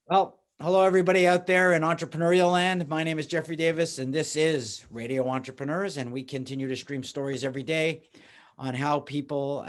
Well, hello, everybody out there in entrepreneurial land. My name is Jeffrey Davis, and this is Radio Entrepreneurs. And we continue to stream stories every day on how people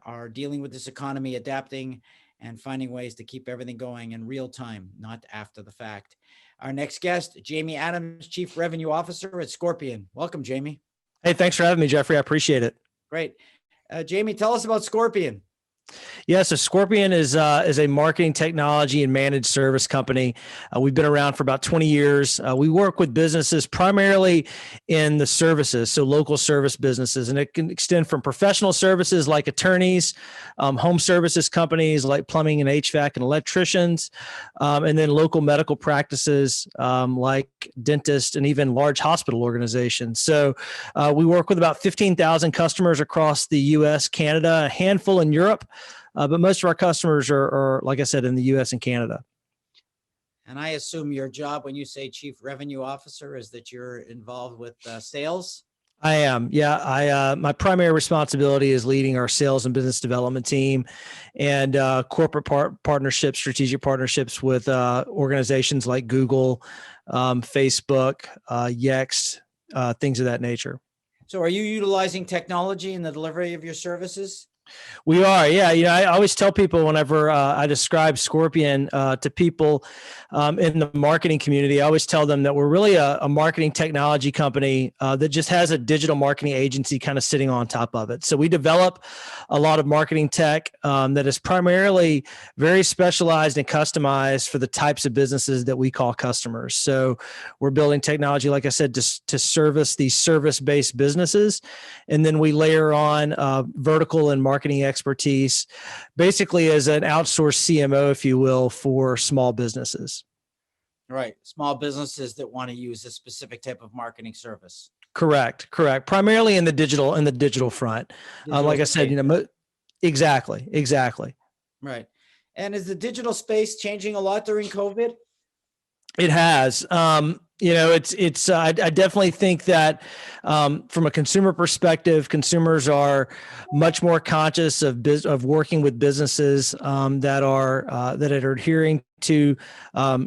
are dealing with this economy, adapting, and finding ways to keep everything going in real time, not after the fact. Our next guest, Jamie Adams, Chief Revenue Officer at Scorpion. Welcome, Jamie. Hey, thanks for having me, Jeffrey. I appreciate it. Great. Jamie, tell us about Scorpion. Yeah, so Scorpion is a marketing technology and managed service company. We've been around for about 20 years. We work with businesses primarily in the services, so local service businesses, and it can extend from professional services like attorneys, home services companies like plumbing and HVAC and electricians, and then local medical practices like dentists and even large hospital organizations. So we work with about 15,000 customers across the U.S., Canada, a handful in Europe. But most of our customers are, like I said, in the U.S. and Canada. And I assume your job when you say Chief Revenue Officer is that you're involved with sales? I am. Yeah. My primary responsibility is leading our sales and business development team and corporate partnerships, strategic partnerships with organizations like Google, Facebook, Yext, things of that nature. So are you utilizing technology in the delivery of your services? We are, yeah. I always tell people whenever I describe Scorpion to people in the marketing community, I always tell them that we're really a marketing technology company that just has a digital marketing agency kind of sitting on top of it. So we develop a lot of marketing tech that is primarily very specialized and customized for the types of businesses that we call customers. So we're building technology, like I said, to service these service-based businesses. And then we layer on vertical and marketing expertise, basically as an outsourced CMO, if you will, for small businesses. Right. Small businesses that want to use a specific type of marketing service. Correct. Primarily in the digital front. Like I said, exactly. Right. And is the digital space changing a lot during COVID? It has. I definitely think that from a consumer perspective, consumers are much more conscious of working with businesses that are adhering to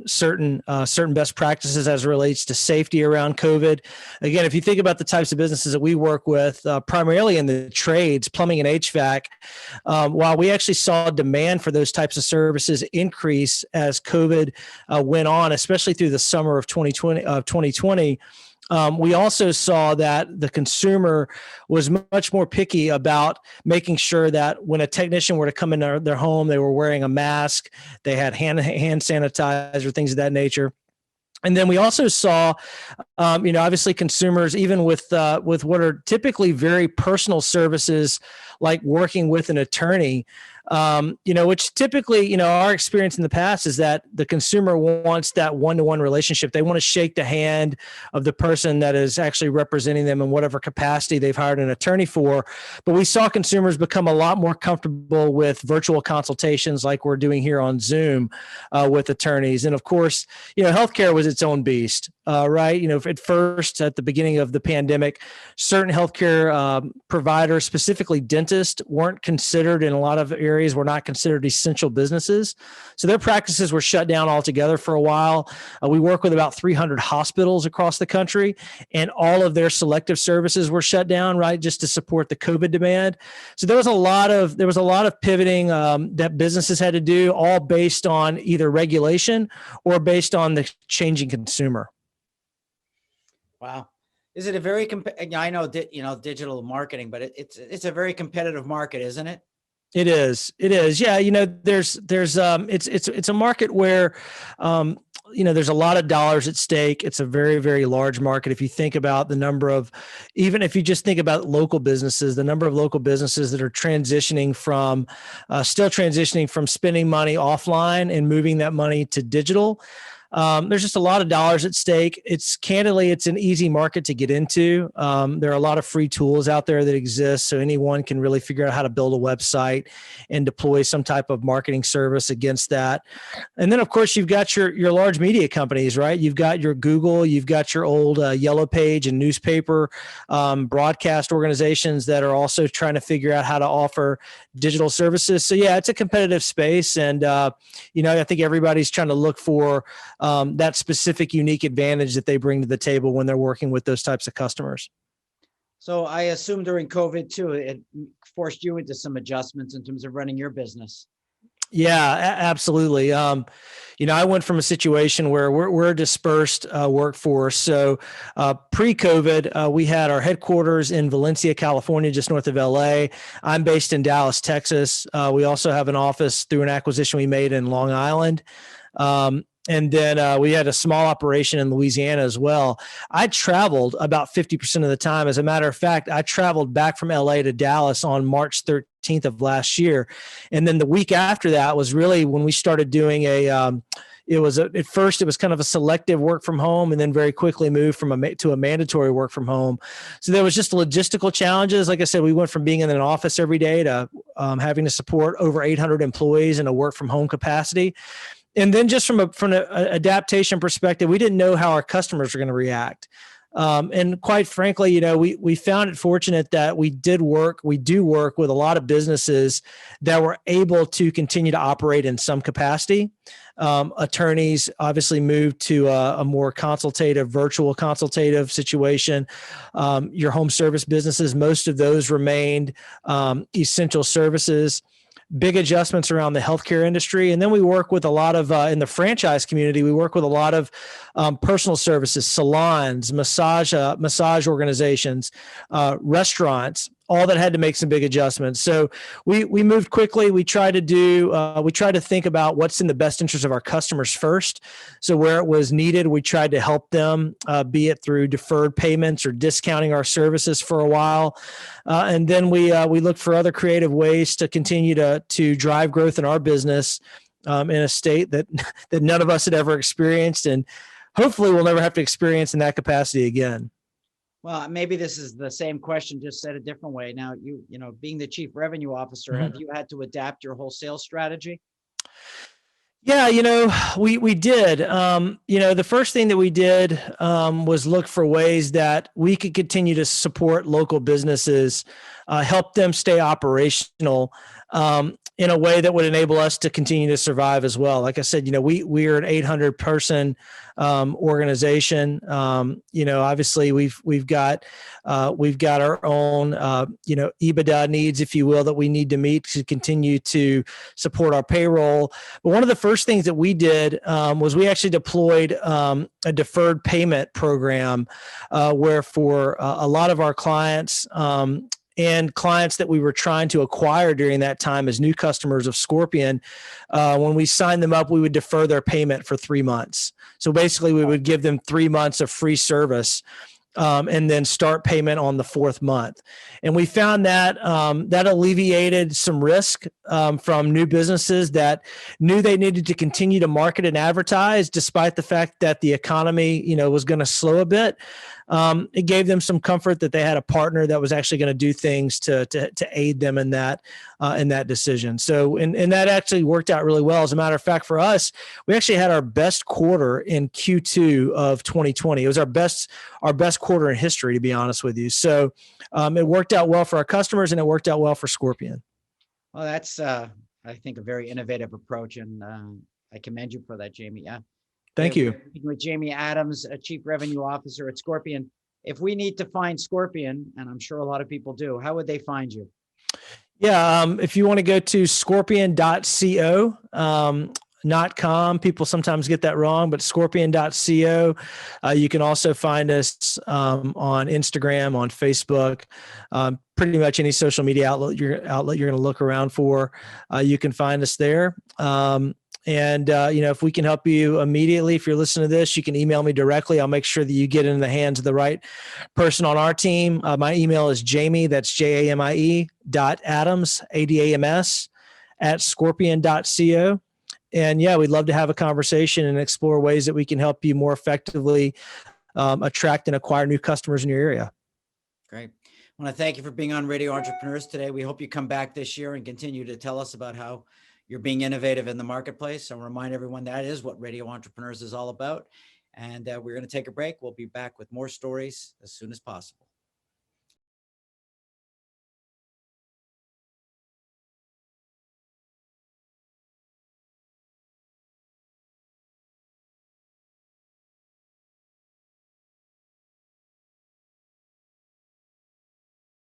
certain best practices as it relates to safety around COVID. Again, if you think about the types of businesses that we work with, primarily in the trades, plumbing and HVAC, while we actually saw demand for those types of services increase as COVID went on, especially through the summer of 2020, we also saw that the consumer was much more picky about making sure that when a technician were to come into their home, they were wearing a mask, they had hand sanitizer, things of that nature. And then we also saw, obviously consumers, even with what are typically very personal services, like working with an attorney, which typically, our experience in the past is that the consumer wants that one-to-one relationship. They want to shake the hand of the person that is actually representing them in whatever capacity they've hired an attorney for. But we saw consumers become a lot more comfortable with virtual consultations like we're doing here on Zoom with attorneys. And of course, healthcare was its own beast, right? At first, at the beginning of the pandemic, certain healthcare providers, specifically dentists, weren't considered in a lot of areas, were not considered essential businesses. So their practices were shut down altogether for a while. We work with about 300 hospitals across the country, and all of their selective services were shut down, right, just to support the COVID demand. So there was a lot of pivoting that businesses had to do, all based on either regulation or based on the changing consumer. Wow. Is it a very I know digital marketing, but it's a very competitive market, isn't it? It is. Yeah. It's a market where, there's a lot of dollars at stake. It's a very, very large market. If you think about even if you just think about local businesses, the number of local businesses that are still transitioning from spending money offline and moving that money to digital. There's just a lot of dollars at stake. It's an easy market to get into. There are a lot of free tools out there that exist, so anyone can really figure out how to build a website and deploy some type of marketing service against that. And then, of course, you've got your large media companies, right? You've got your Google, you've got your old Yellow Page and newspaper broadcast organizations that are also trying to figure out how to offer digital services. So yeah, it's a competitive space, and I think everybody's trying to look for that specific unique advantage that they bring to the table when they're working with those types of customers. So I assume during COVID too, it forced you into some adjustments in terms of running your business. Yeah, absolutely. I went from a situation where we're a dispersed workforce. So pre-COVID, we had our headquarters in Valencia, California, just north of LA. I'm based in Dallas, Texas. We also have an office through an acquisition we made in Long Island. And then we had a small operation in Louisiana as well. I traveled about 50% of the time. As a matter of fact, I traveled back from LA to Dallas on March 13th of last year. And then the week after that was really when we started doing at first it was kind of a selective work from home, and then very quickly moved to a mandatory work from home. So there was just logistical challenges. Like I said, we went from being in an office every day to having to support over 800 employees in a work from home capacity. And then just from an adaptation perspective, we didn't know how our customers were going to react. And quite frankly, we found it fortunate that we do work with a lot of businesses that were able to continue to operate in some capacity. Attorneys obviously moved to a more virtual consultative situation. Your home service businesses, most of those remained essential services. Big adjustments around the healthcare industry. And then we work with a lot of, in the franchise community, we work with a lot of personal services, salons, massage organizations, restaurants, all that had to make some big adjustments. So we moved quickly. We tried to think about what's in the best interest of our customers first. So where it was needed, we tried to help them, be it through deferred payments or discounting our services for a while. And then we looked for other creative ways to continue to drive growth in our business in a state that none of us had ever experienced, and hopefully we'll never have to experience in that capacity again. Well, maybe this is the same question, just said a different way. Now, being the chief revenue officer, have you had to adapt your whole sales strategy? Yeah, we did. The first thing that we did was look for ways that we could continue to support local businesses, help them stay operational in a way that would enable us to continue to survive as well. Like I said, we're an 800 person organization. Obviously we've got our own, EBITDA needs, if you will, that we need to meet to continue to support our payroll. But one of the first things that we did was we actually deployed a deferred payment program where for a lot of our clients, and clients that we were trying to acquire during that time as new customers of Scorpion, when we signed them up, we would defer their payment for 3 months. So basically, we would give them 3 months of free service, and then start payment on the 4th month. And we found that that alleviated some risk from new businesses that knew they needed to continue to market and advertise, despite the fact that the economy, was going to slow a bit. It gave them some comfort that they had a partner that was actually going to do things to aid them in that decision. So, and that actually worked out really well. As a matter of fact, for us, we actually had our best quarter in Q2 of 2020. It was our best quarter in history, to be honest with you. So, it worked out well for our customers, and it worked out well for Scorpion. Well, that's, I think, a very innovative approach, and I commend you for that, Jamie. Yeah. Thank you. With Jamie Adams, a chief revenue officer at Scorpion. If we need to find Scorpion, and I'm sure a lot of people do, how would they find you? Yeah, if you want to go to scorpion.co, not .com. People sometimes get that wrong, but scorpion.co. You can also find us on Instagram, on Facebook, pretty much any social media outlet you're going to look around for. You can find us there. And if we can help you immediately, if you're listening to this, you can email me directly. I'll make sure that you get in the hands of the right person on our team. My email is Jamie, that's JAMIE .Adams, ADAMS @scorpion.co. And yeah, we'd love to have a conversation and explore ways that we can help you more effectively attract and acquire new customers in your area. Great. I want to thank you for being on Radio Entrepreneurs today. We hope you come back this year and continue to tell us about how you're being innovative in the marketplace. And remind everyone that is what Radio Entrepreneurs is all about. And we're going to take a break. We'll be back with more stories as soon as possible.